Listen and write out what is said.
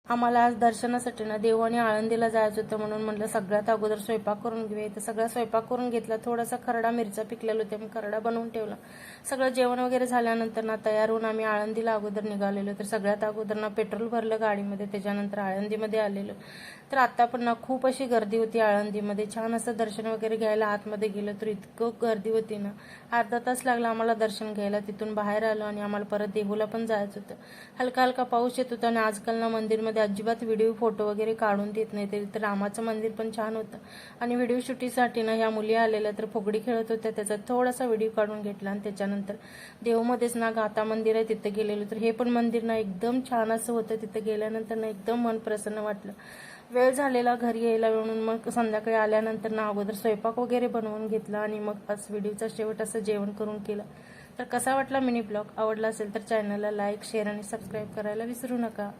आम्हाला आज दर्शनासाठी ना देव आणि आळंदीला जायचं होतं, म्हणून म्हटलं सगळ्यात अगोदर स्वयंपाक करून घेऊया. तर सगळा स्वयंपाक करून घेतला. थोडासा खरडा मिरचा पिकलेला होते, मी खरडा बनवून ठेवला. सगळं जेवण वगैरे झाल्यानंतर ना तयार होऊन आम्ही आळंदीला अगोदर निघालेलो. तर सगळ्यात अगोदर ना पेट्रोल भरलं गाडीमध्ये, त्याच्यानंतर आळंदीमध्ये आलेलो. तर आता पण ना खूप अशी गर्दी होती आळंदीमध्ये. छान असं दर्शन वगैरे घ्यायला आतमध्ये गेलो तर इतकं गर्दी होती ना, अर्धा तास लागला आम्हाला दर्शन घ्यायला. तिथून बाहेर आलो आणि आम्हाला परत देहूला पण जायचं होतं. हलका हलका पाऊस येत होता आणि आजकाल ना मंदिरमध्ये अजिबात व्हिडिओ फोटो वगैरे काढून देत नाही. तरी रामाचं मंदिर पण छान होतं आणि व्हिडिओ शूटिंगसाठी ना ह्या मुली आलेल्या तर फुगडी खेळत होत्या, त्याचा थोडासा व्हिडिओ काढून घेतला. आणि त्याच्यानंतर देहूमध्येच ना गाथा मंदिर आहे, तिथे गेलेलो. तर हे पण मंदिर ना एकदम छान असं होतं. तिथे गेल्यानंतर ना एकदम मन प्रसन्न वाटलं. वेळ झालेला घरी यायला, म्हणून मग संध्याकाळी आल्यानंतर ना अगोदर स्वयंपाक वगैरे बनवून घेतला आणि मग आज व्हिडिओचा शेवट असं जेवण करून केलं. तर कसा वाटला मिनी ब्लॉग? आवडला असेल तर चॅनलला लाईक, शेअर आणि सबस्क्राईब करायला विसरू नका.